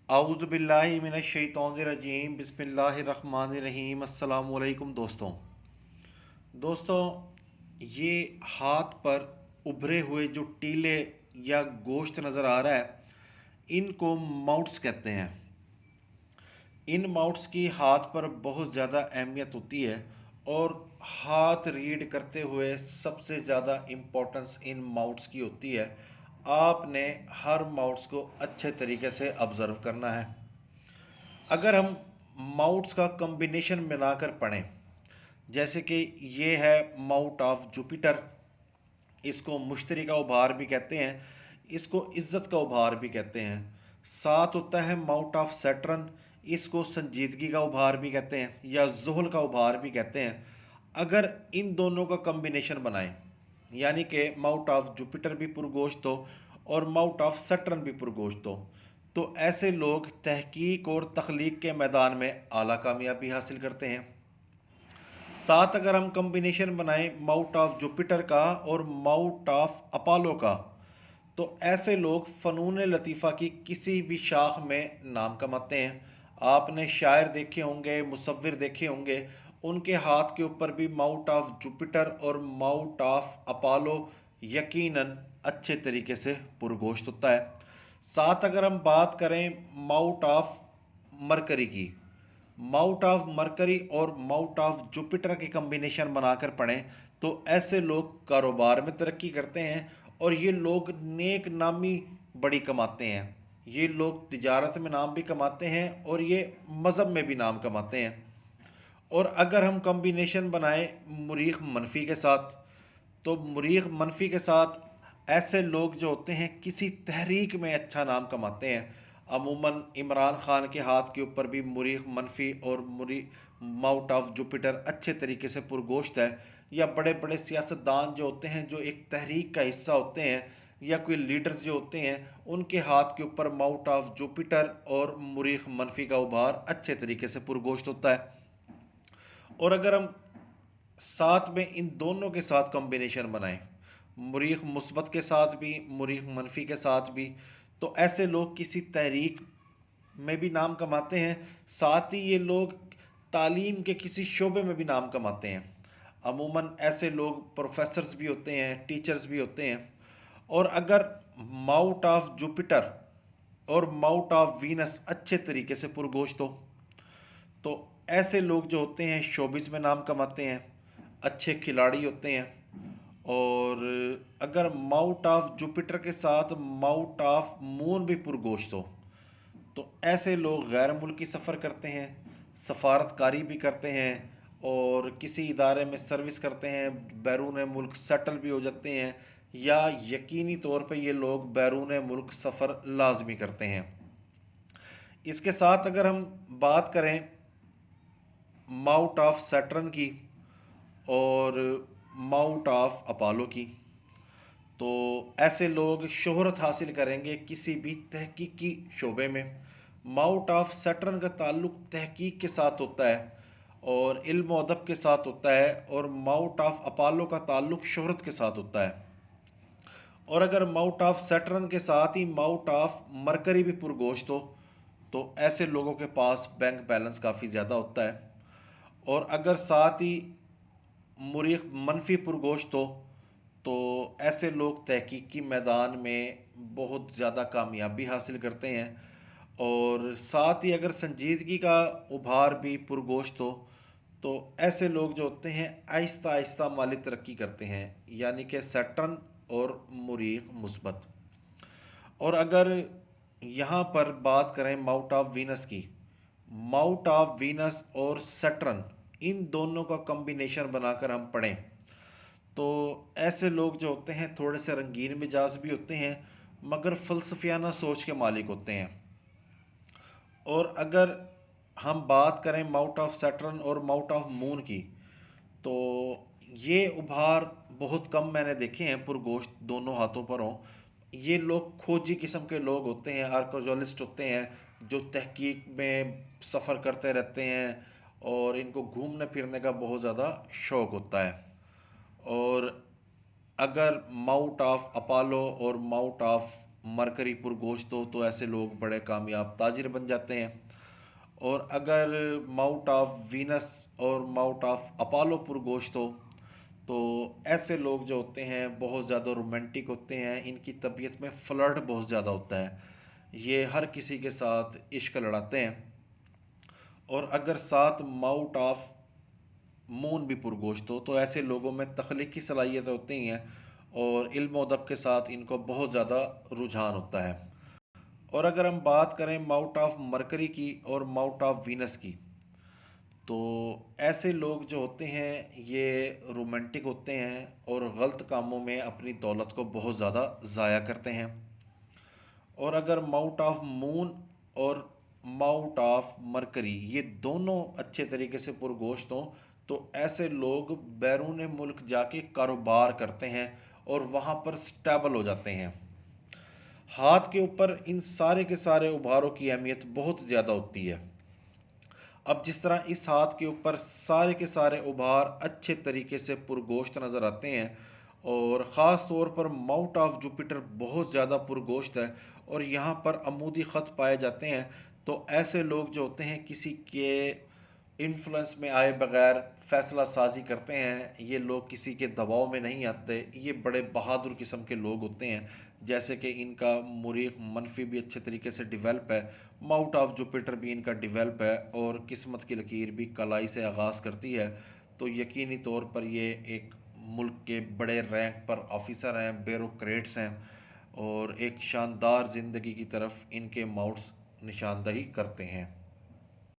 आऊज़ु बिल्लाहि मिनश शैतानिर रजीम बिस्मिल्लाहिर रहमानिर रहीम। अस्सलामु अलैकुम दोस्तों, ये हाथ पर उभरे हुए जो टीले या गोश्त नज़र आ रहा है, इनको माउट्स कहते हैं। इन माउट्स की हाथ पर बहुत ज़्यादा अहमियत होती है और हाथ रीड करते हुए सबसे ज़्यादा इम्पोर्टेंस इन माउट्स की होती है। आपने हर माउट्स को अच्छे तरीके से ऑब्ज़र्व करना है। अगर हम माउट्स का कॉम्बिनेशन बनाकर पढ़ें, जैसे कि ये है माउट ऑफ जुपिटर, इसको मुश्तरी का उभार भी कहते हैं, इसको इज़्ज़त का उभार भी कहते हैं। साथ होता है माउट ऑफ सैटर्न, इसको संजीदगी का उभार भी कहते हैं या ज़ुहल का उभार भी कहते हैं। अगर इन दोनों का कॉम्बिनेशन बनाएं, यानी कि माउट ऑफ जुपिटर भी पुरगोश्त हो और माउट ऑफ सैटर्न भी पुरगोश्त हो, तो ऐसे लोग तहकीक और तख्लीक के मैदान में आला कामयाबी हासिल करते हैं। साथ अगर हम कम्बिनेशन बनाएं माउट ऑफ जुपिटर का और माउट ऑफ अपोलो का, तो ऐसे लोग फ़नून लतीफ़ा की किसी भी शाख में नाम कमाते हैं। आपने शायर देखे होंगे, मुसव्विर देखे होंगे, उनके हाथ के ऊपर भी माउट ऑफ जुपिटर और माउट ऑफ अपोलो यकीनन अच्छे तरीके से पुरगोश्त होता है। साथ अगर हम बात करें माउट ऑफ मरकरी की, माउट ऑफ मरकरी और माउट ऑफ जुपिटर के कम्बिनेशन बनाकर पढ़ें, तो ऐसे लोग कारोबार में तरक्की करते हैं और ये लोग नेक नामी बड़ी कमाते हैं। ये लोग तिजारत में नाम भी कमाते हैं और ये मज़हब में भी नाम कमाते हैं। और अगर हम कम्बिनेशन बनाएं मुरीख मनफी के साथ, तो मुरीख मनफी के साथ ऐसे लोग जो होते हैं किसी तहरीक में अच्छा नाम कमाते हैं। अमूमन इमरान खान के हाथ के ऊपर भी मुरीख मनफी और मुरी माउट ऑफ जुपिटर अच्छे तरीके से पुरगोश्त है। या बड़े बड़े सियासतदान जो होते हैं, जो एक तहरीक का हिस्सा होते हैं, या कोई लीडर्स जो होते हैं, उनके हाथ के ऊपर माउट ऑफ जुपिटर और मुरीख मनफी का उभार अच्छे तरीके से पुरगोश्त होता है। और अगर हम साथ में इन दोनों के साथ कॉम्बिनेशन बनाएं, मुरीख मुस्बत के साथ भी, मुरीख मनफी के साथ भी, तो ऐसे लोग किसी तहरीक में भी नाम कमाते हैं। साथ ही ये लोग तालीम के किसी शोबे में भी नाम कमाते हैं। अमूमन ऐसे लोग प्रोफेसर्स भी होते हैं, टीचर्स भी होते हैं। और अगर माउट ऑफ जुपिटर और माउट ऑफ वीनस अच्छे तरीके से पुरगोश्त हो, तो ऐसे लोग जो होते हैं शोबिस में नाम कमाते हैं, अच्छे खिलाड़ी होते हैं। और अगर माउट ऑफ जुपिटर के साथ माउट ऑफ मून भी पुरगोश्त हो, तो ऐसे लोग गैर मुल्की सफ़र करते हैं, सफारतकारी भी करते हैं और किसी इदारे में सर्विस करते हैं, बैरून मुल्क सेटल भी हो जाते हैं, या यकीनी तौर पे ये लोग बैरून मुल्क सफ़र लाजमी करते हैं। इसके साथ अगर हम बात करें माउट ऑफ सैटर्न की और माउट ऑफ अपोलो की, तो ऐसे लोग शोहरत हासिल करेंगे किसी भी तहकीकी शोबे में। माउट ऑफ सैटर्न का ताल्लुक तहकीक के साथ होता है और इल्म व अदब के साथ होता है, और माउट ऑफ अपोलो का ताल्लुक शोहरत के साथ होता है। और अगर माउट ऑफ सैटर्न के साथ ही माउट ऑफ मरकरी भी पुरगोश्त हो, तो ऐसे लोगों के पास बैंक बैलेंस काफ़ी ज़्यादा होता है। और अगर साथ ही मुरीख मनफी पुरगोश्त हो, तो ऐसे लोग तहकीकी मैदान में बहुत ज़्यादा कामयाबी हासिल करते हैं। और साथ ही अगर संजीदगी का उभार भी पुरगोश्त हो, तो ऐसे लोग जो होते हैं आहिस्ता आहिस्ता माली तरक्की करते हैं, यानी कि सैटर्न और मुरीख मुस्बत। और अगर यहाँ पर बात करें माउट ऑफ वीनस की, माउट ऑफ वीनस और सैटर्न, इन दोनों का कॉम्बिनेशन बनाकर हम पढ़ें, तो ऐसे लोग जो होते हैं थोड़े से रंगीन मिजाज भी होते हैं, मगर फ़लसफ़ियाना सोच के मालिक होते हैं। और अगर हम बात करें माउट ऑफ सैटर्न और माउट ऑफ मून की, तो ये उभार बहुत कम मैंने देखे हैं पुरगोश्त दोनों हाथों पर हों। ये लोग खोजी किस्म के लोग होते हैं, आर्कोलॉजिस्ट होते हैं, जो तहकीक में सफ़र करते रहते हैं और इनको घूमने फिरने का बहुत ज़्यादा शौक़ होता है। और अगर माउट ऑफ अपोलो और माउट ऑफ मरकरी पुरगोश्त हो तो ऐसे लोग बड़े कामयाब ताजिर बन जाते हैं। और अगर माउट ऑफ वीनस और माउट ऑफ अपोलो पुरगोश्त हो तो ऐसे लोग जो होते हैं बहुत ज़्यादा रोमांटिक होते हैं, इनकी तबीयत में फ्लर्ट बहुत ज़्यादा होता है, ये हर किसी के साथ इश्क लड़ाते हैं। और अगर साथ माउट ऑफ मून भी पुरगोश्त हो तो ऐसे लोगों में तख्लीकी सलाहियत होती हैं और इल्म अदब के साथ इनको बहुत ज़्यादा रुझान होता है। और अगर हम बात करें माउट ऑफ मरकरी की और माउट ऑफ वीनस की, तो ऐसे लोग जो होते हैं ये रोमांटिक होते हैं और गलत कामों में अपनी दौलत को बहुत ज़्यादा ज़ाया करते हैं। और अगर माउट ऑफ मून और माउट ऑफ मरकरी ये दोनों अच्छे तरीके से पुरगोश्त हों तो ऐसे लोग बैरून मुल्क जाके कारोबार करते हैं और वहाँ पर स्टेबल हो जाते हैं। हाथ के ऊपर इन सारे के सारे उभारों की अहमियत बहुत ज़्यादा होती है। अब जिस तरह इस हाथ के ऊपर सारे के सारे उभार अच्छे तरीके से पुरगोश्त नज़र आते हैं और ख़ास तौर पर माउट ऑफ जुपिटर बहुत ज़्यादा पुरगोश्त है और यहाँ पर अमूदी ख़त पाए जाते हैं, तो ऐसे लोग जो होते हैं किसी के इन्फ्लुएंस में आए बगैर फ़ैसला साजी करते हैं। ये लोग किसी के दबाव में नहीं आते, ये बड़े बहादुर किस्म के लोग होते हैं। जैसे कि इनका मुरीख मनफी भी अच्छे तरीके से डेवलप है, माउट ऑफ जुपिटर भी इनका डेवलप है और किस्मत की लकीर भी कलाई से आगाज़ करती है। तो यकीनी तौर पर ये एक मुल्क के बड़े रैंक पर ऑफिसर हैं, ब्यूरोक्रेट्स हैं और एक शानदार ज़िंदगी की तरफ इनके माउट्स निशानदही करते हैं।